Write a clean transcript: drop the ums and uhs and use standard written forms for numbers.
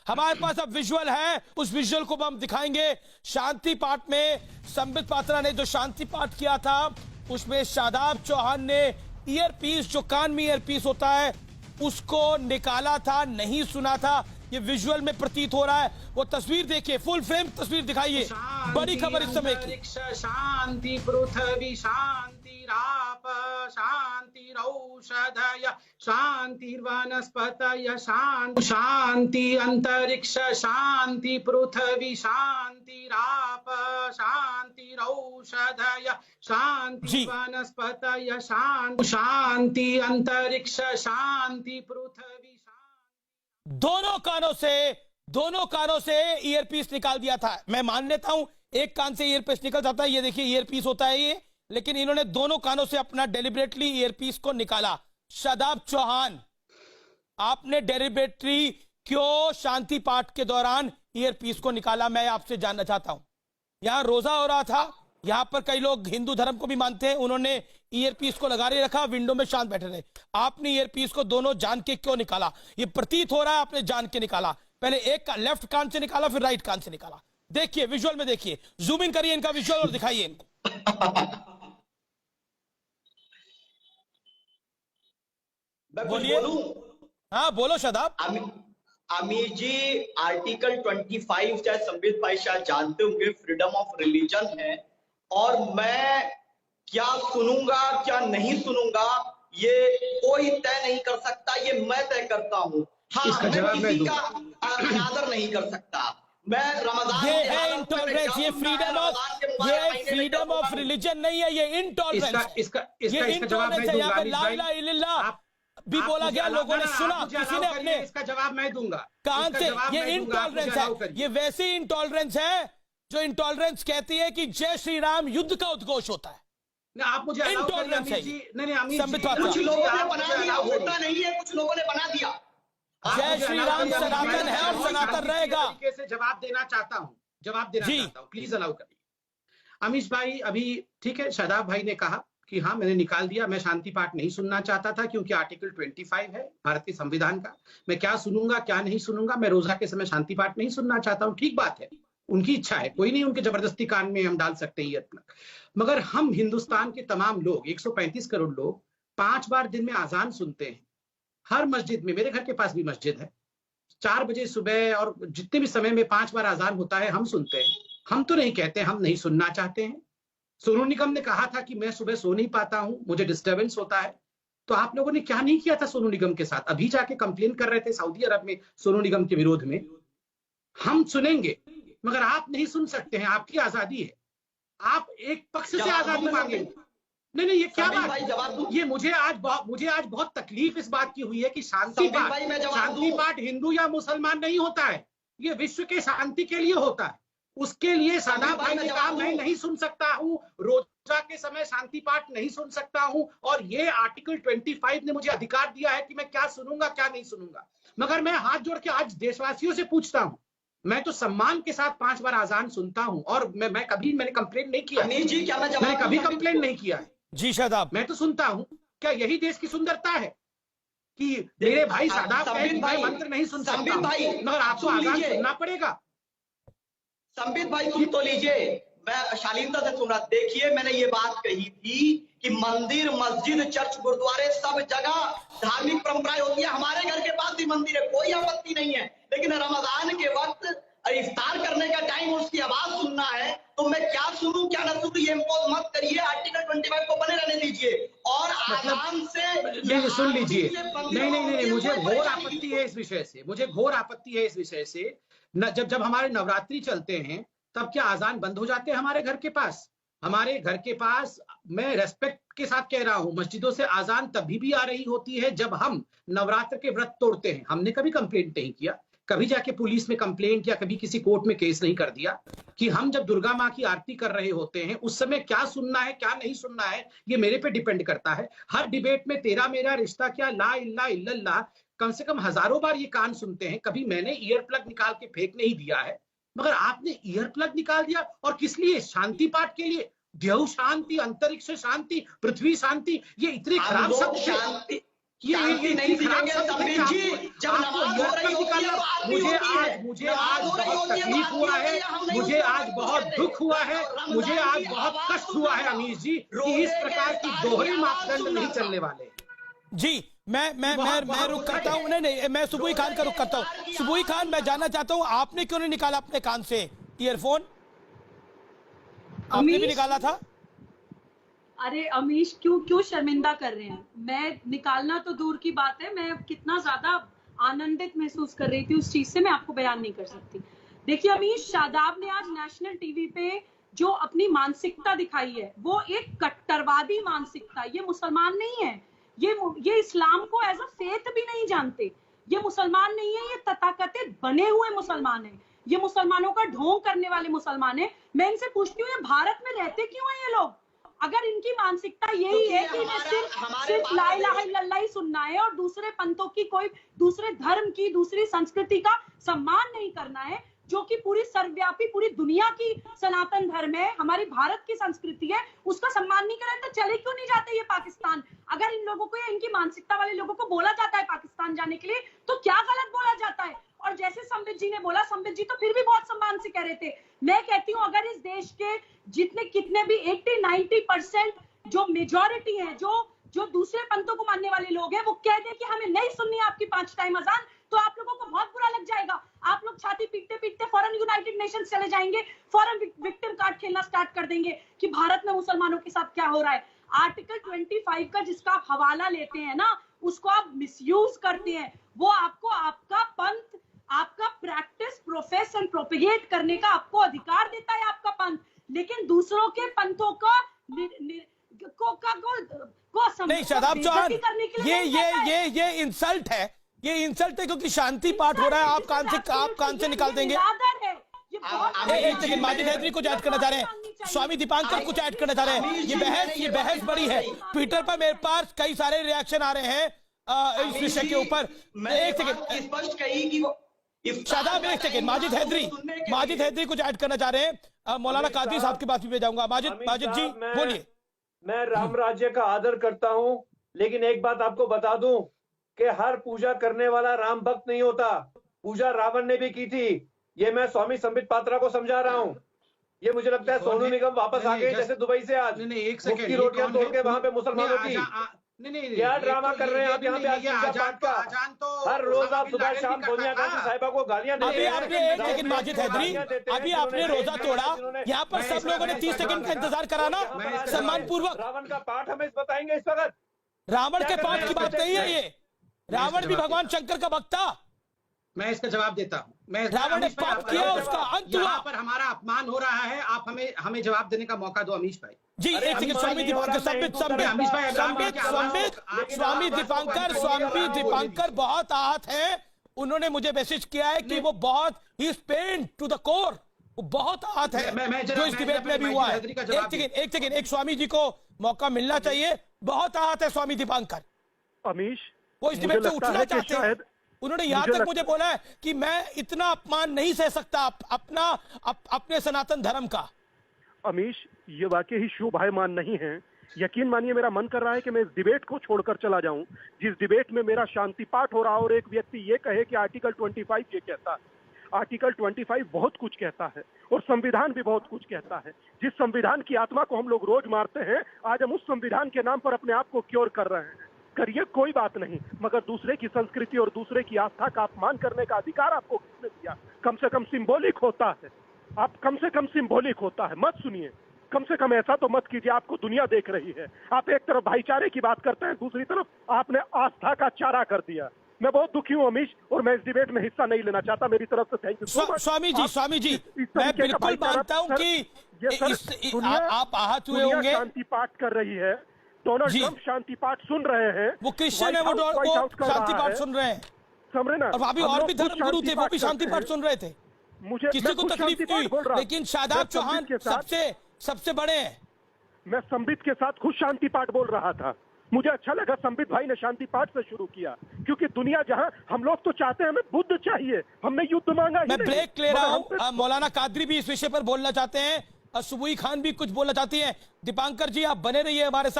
हमारे पास अब विजुअल है, उस विजुअल को हम दिखाएंगे। शांति पाठ में संबित पात्रा ने जो शांति पाठ किया था, उसमें शादाब चौहान ने ईयरपीस, जो कान में ईयरपीस होता है, उसको निकाला था, नहीं सुना था। ये विजुअल में प्रतीत हो रहा है। वो तस्वीर देखिए, फुल फ्रेम तस्वीर दिखाइए। बड़ी खबर इस समय की। शांति पृथ्वी शांति राप शांति रौषधय शांति वनस्पतय शांति अंतरिक्ष शांति पृथ्वी शांति राप शांति रौषधय शांति वनस्पतय शांति अंतरिक्ष शांति पृथ्वी। दोनों कानों से ईयरपीस निकाल दिया था। मैं मान लेता हूं एक कान से ईयरपीस निकल जाता है, ये देखिए ईयरपीस होता है ये, लेकिन इन्होंने दोनों कानों से अपना डेलिबरेटली ईयरपीस को निकाला। शादाब चौहान, आपने डेलिबरेटली क्यों शांति पाठ के दौरान ईयरपीस को निकाला, मैं आपसे जानना चाहता हूं। यहां रोजा हो रहा था, यहां पर कई लोग हिंदू धर्म को भी मानते हैं, उन्होंने ईयरपीस को लगा रखा, विंडो में शांत बैठे रहे। आपने ईयरपीस को दोनों जान के क्यों निकाला? ये प्रतीत हो रहा है आपने जान के निकाला। पहले एक लेफ्ट कान से निकाला, फिर राइट कान से निकाला। देखिए विजुअल में, देखिए, जूम इन करिए इनका विजुअल और दिखाइए इनको। बोलिए। हाँ बोलो शादाब। अमीर जी, आर्टिकल 25 चाहे संबित भाई शायद जानते होंगे, फ्रीडम ऑफ रिलीजन है, और मैं क्या सुनूंगा क्या नहीं सुनूंगा ये कोई तय नहीं कर सकता, ये मैं तय करता हूँ। हाँ, मैं किसी का अनादर नहीं कर सकता। मैं रमजान, ये है इंटॉलरेंस, ये फ्रीडम ऑफ रिलीजन नहीं है, ये इंटॉलरेंस। ये इंटॉलरेंस है। यहाँ पे ला इलाहा इल्लल्लाह भी बोला गया, लोगों ने सुना, किसी ने अपने इसका जवाब मैं दूंगा। कान से। ये इंटॉलरेंस है, ये वैसी इंटॉलरेंस है जो इंटॉलरेंस कहती है कि जय श्री राम युद्ध का उद्घोष होता है। आप मुझे इंटॉलरेंस है। कुछ लोगों ने बना दिया, होता नहीं है, कुछ लोगों ने बना दिया। जय श्री राम सनातन है और सनातन रहेगा। से जवाब देना चाहता हूँ, प्लीज अलाउ करिए। अमीश भाई, अभी ठीक है, शादाब भाई ने कहा कि हाँ मैंने निकाल दिया, मैं शांति पाठ नहीं सुनना चाहता था क्योंकि आर्टिकल 25 है भारत के संविधान का। मैं क्या सुनूंगा क्या नहीं सुनूंगा, मैं रोजा के समय शांति पाठ नहीं सुनना चाहता हूँ। ठीक बात है, उनकी इच्छा है, कोई नहीं उनके जबरदस्ती कान में हम डाल सकते हैं ईयरप्लग। मगर हम हिंदुस्तान के तमाम लोग, 135 करोड़ लोग 5 बार दिन में आजान सुनते हैं। हर मस्जिद में, मेरे घर के पास भी मस्जिद है, 4 बजे सुबह और जितने भी समय में 5 बार आजान होता है, हम सुनते हैं। हम तो नहीं कहते हम नहीं सुनना चाहते हैं। सोनू निगम ने कहा था कि मैं सुबह सो नहीं पाता हूं, मुझे डिस्टर्बेंस होता है। तो आप लोगों ने क्या नहीं किया था सोनू निगम के साथ? अभी जाके कंप्लेन कर रहे थे सऊदी अरब में सोनू निगम के विरोध में। हम सुनेंगे, मगर आप नहीं सुन सकते हैं, आपकी आजादी है। आप एक पक्ष से आजादी मांगेंगे। नहीं, ये क्या बात? ये मुझे आज बहुत तकलीफ इस बात की हुई है कि शांति पाठ हिंदू या मुसलमान नहीं होता है, ये विश्व के शांति के लिए होता है। उसके लिए शादाब भाई ने कहा मैं नहीं सुन सकता हूँ, रोजा के समय शांति पाठ नहीं सुन सकता हूँ, और ये आर्टिकल 25 ने मुझे अधिकार दिया है कि मैं क्या सुनूंगा क्या नहीं सुनूंगा। मगर मैं हाथ जोड़ के आज देशवासियों से पूछता हूँ, मैं तो सम्मान के साथ 5 बार आजान सुनता हूँ, और मैंने कंप्लेंट नहीं किया। मैंने कभी कंप्लेंट नहीं किया है जी शादाब। मैं तो सुनता हूँ। क्या यही देश की सुंदरता है कि मेरे भाई शादाब मैं मंत्र नहीं सुन सकता, मगर आपको आजान सुनना पड़ेगा? संबित भाई सुन तो लीजिए, मैं शालीनता से सुन रहा। देखिए, मैंने ये बात कही थी कि मंदिर, मस्जिद, चर्च, गुरुद्वारे सब जगह धार्मिक परंपराएं होती है। हमारे घर के पास भी मंदिर है, कोई आपत्ति नहीं है। लेकिन रमजान के वक्त इफ्तार करने का टाइम, उसकी आवाज सुनना है, तो मैं क्या सुनूं क्या न सुनूं ये इम्पोज मत करिए। आर्टिकल 25 को बने रहने दीजिए और आराम से सुन लीजिए। नहीं, मुझे घोर आपत्ति है इस विषय से, मुझे घोर आपत्ति है इस विषय से। जब हमारे नवरात्रि चलते हैं तब क्या आजान बंद हो जाते हैं हमारे घर के पास? हमारे घर के पास, मैं रेस्पेक्ट के साथ कह रहा हूं, मस्जिदों से आजान तभी भी आ रही होती है जब हम नवरात्र के व्रत तोड़ते हैं। हमने कभी कंप्लेंट नहीं किया, कभी जाके पुलिस में कंप्लेंट किया, कभी किसी कोर्ट में केस नहीं कर दिया। कि हम जब दुर्गा माँ की आरती कर रहे होते हैं उस समय क्या सुनना है क्या नहीं सुनना है ये मेरे पे डिपेंड करता है। हर डिबेट में तेरा मेरा रिश्ता क्या, ला इल्ला इल्लल्लाह, कम से कम हजारों बार ये कान सुनते हैं। कभी मैंने ईयर प्लग निकाल के फेंक नहीं दिया है, मगर आपने ईयर प्लग निकाल दिया। और किस लिए? शांति पाठ के लिए। देव शांति, अंतरिक्ष शांति, पृथ्वी शांति, ये इतने खराब शब्द। शांति नहीं सीखेंगे संबित जी। जब नमाज हो रही होती है तो आरती होती है। मुझे आज बहुत तकलीफ हुआ है, मुझे आज बहुत दुख हुआ है, मुझे आज बहुत कष्ट हुआ है अमीश जी कि इस प्रकार की दोहरे मापदंड नहीं चलने वाले। जी मैं रुक करता हूं। नहीं, मैं सुबुई खान का रुक करता हूं। सुबुई खान, मैं जानना चाहता हूं आपने क्यों नहीं निकाला अपने कान से ईयरफोन? आपने भी निकाला था? अरे अमीश, क्यों शर्मिंदा कर रहे हैं? मैं निकालना तो दूर की बात है, मैं कितना ज्यादा आनंदित महसूस कर रही थी उस चीज से, मैं आपको बयान नहीं कर सकती। देखिए अमीश, शादाब ने आज नेशनल टीवी पे जो अपनी मानसिकता दिखाई है वो एक कट्टरवादी मानसिकता। ये मुसलमान नहीं है, ये इस्लाम को एज अ फेथ भी नहीं जानते। ये मुसलमान नहीं है, ये तथाकथित बने हुए मुसलमान है, ये मुसलमानों का ढोंग करने वाले मुसलमान है। मैं इनसे पूछती हूँ, ये भारत में रहते क्यों हैं ये लोग? अगर इनकी मानसिकता यही है कि इन्हें सिर्फ ला इलाहा इल्लल्लाह ही सुनना है और दूसरे पंथों की, कोई दूसरे धर्म की, दूसरी संस्कृति का सम्मान नहीं करना है, जो कि पूरी सर्वव्यापी पूरी दुनिया की सनातन धर्म है, हमारी भारत की संस्कृति है, उसका सम्मान नहीं करें तो चले क्यों नहीं जाते ये पाकिस्तान? अगर इन लोगों को या इनकी मानसिकता वाले लोगों को बोला जाता है पाकिस्तान जाने के लिए तो क्या गलत बोला जाता है? और जैसे संबित जी ने बोला, संबित जी तो फिर भी बहुत सम्मान से कह रहे थे। मैं कहती हूँ अगर इस देश के जितने कितने भी 80-90% जो मेजॉरिटी है, जो दूसरे पंथों को मानने वाले लोग हैं, वो कह दे कि हमें नहीं सुननी आपकी 5 टाइम अजान, तो आप लोगों को बहुत बुरा लग जाएगा। आप लोग छाती पीटते पीटते फौरन यूनाइटेड नेशंस चले जाएंगे, फौरन विक्टिम कार्ड खेलना स्टार्ट कर देंगे कि भारत में मुसलमानों के साथ क्या हो रहा है। आर्टिकल 25 का जिसका आप हवाला लेते हैं ना, उसको आप मिसयूज करते हैं। वो आपको आपका पंथ, आपका प्रैक्टिस, प्रोफेशन, प्रोपेगेट करने का आपको अधिकार देता है आपका पंथ, लेकिन दूसरों के पंथों का नहीं शादाब चौहान, ये इंसल्ट है, ये इंसल्ट है क्योंकि शांति पाठ हो रहा है। आप कान से निकाल देंगे। एक सेकंड, माजिद हैदरी कुछ ऐड करना चाह रहे हैं, स्वामी दीपांकर कुछ ऐड करना चाह रहे हैं। ये बहस बड़ी है। ट्विटर पर मेरे पास कई सारे रिएक्शन आ रहे हैं इस विषय के ऊपर। एक सेकंड, स्पष्ट कही कि वो शादाब, एक सेकंड, माजिद हैदरी कुछ ऐड करना चाह रहे हैं। मौलाना कादरी साहब के पास भी जाऊंगा। माजिद जी बोलिए। मैं राम राज्य का आदर करता हूं, लेकिन एक बात आपको बता दूं कि हर पूजा करने वाला राम भक्त नहीं होता। पूजा रावण ने भी की थी। ये मैं स्वामी संबित पात्रा को समझा रहा हूँ। ये मुझे लगता है सोनू निगम वापस आ गए जैसे दुबई से आज। एक सेकंड, की रोटियां तोड़ के वहां पे मुसलमानों की क्या ड्रामा कर रहे हैं आप यहाँ पे? हर रोज आप सुबह शाम सोनिया गांधी साहिबा को गालियां देते हैं। एक सेकंड माजिद हैदरी, अभी आपने रोजा तोड़ा, यहाँ पर सब लोगों ने 30 सेकंड का इंतजार करा ना, सम्मान पूर्वक। रावण का पाठ हमें बताएंगे इस वक्त? रावण के पाठ की बात नहीं है ये। रावण भी भगवान शंकर का भक्त था। मैं इसका जवाब देता हूँ। रावण ने पाप किया, उसका अंत हुआ। यहाँ पर हमारा अपमान हो रहा है, आप हमें जवाब देने का मौका दो अमीश भाई। जी एक सेकंड, स्वामी दीपांकर बहुत आहत हैं। उन्होंने मुझे मैसेज किया है कि वो बहुत ही पेन टू द कोर, वो बहुत आहत है जो इस डिबेट में भी हुआ है। एक सेकंड, एक स्वामी जी को मौका मिलना चाहिए। बहुत आहत है स्वामी दीपांकर। अमीश, वो इस डिबेट से उठना चाहते हैं। उन्होंने यहां तक मुझे बोला है कि मैं इतना अपमान नहीं सह सकता अपने सनातन धर्म का। अमीश, ये वाकई ही शोभायमान नहीं है। यकीन मानिए मेरा मन कर रहा है कि मैं इस डिबेट को छोड़कर चला जाऊं, जिस डिबेट में मेरा शांति पाठ हो रहा है और एक व्यक्ति ये कहे कि आर्टिकल 25 ये कहता है। आर्टिकल 25 बहुत कुछ कहता है और संविधान भी बहुत कुछ कहता है। जिस संविधान की आत्मा को हम लोग रोज मारते हैं, आज हम उस संविधान के नाम पर अपने आप को क्योर कर रहे हैं। करिए, कोई बात नहीं, मगर दूसरे की संस्कृति और दूसरे की आस्था का अपमान करने का अधिकार आपको किसने दिया? कम से कम सिंबॉलिक होता है। आप कम से कम सिंबॉलिक होता है, मत सुनिए। कम से कम ऐसा तो मत कीजिए, आपको दुनिया देख रही है। आप एक तरफ भाईचारे की बात करते हैं, दूसरी तरफ आपने आस्था का चारा कर दिया। मैं बहुत दुखी हूँ अमीश, और मैं इस डिबेट में हिस्सा नहीं लेना चाहता। मेरी तरफ से थैंक यू। स्वामी जी मैं बिल्कुल मानता हूँ कि आप आहत हुए होंगे। शांति पाठ कर रही है, डोनाल्ड ट्रंप शांति पाठ सुन रहे हैं। वो क्रिश्चियन है, वो शांति पाठ सुन रहे हैं। समझे ना? और अभी और भी धर्म गुरु थे, वो भी शांति पाठ सुन रहे थे। मुझे किसी को तकलीफ नहीं हुई, लेकिन शादाब चौहान सबसे बड़े हैं। मैं संबित के साथ खुद शांति पाठ बोल रहा था। मुझे अच्छा लगा संबित भाई ने शांति पाठ से शुरू किया, क्योंकि दुनिया जहां हम लोग तो चाहते हैं, हमें बुद्ध चाहिए, हमने युद्ध मांगा। मैं ब्रेक ले रहा हूं। मौलाना कादरी भी इस विषय पर बोलना चाहते हैं, सुबुई खान भी कुछ बोलना चाहती हैं। दीपांकर जी आप बने रहिए हमारे साथ।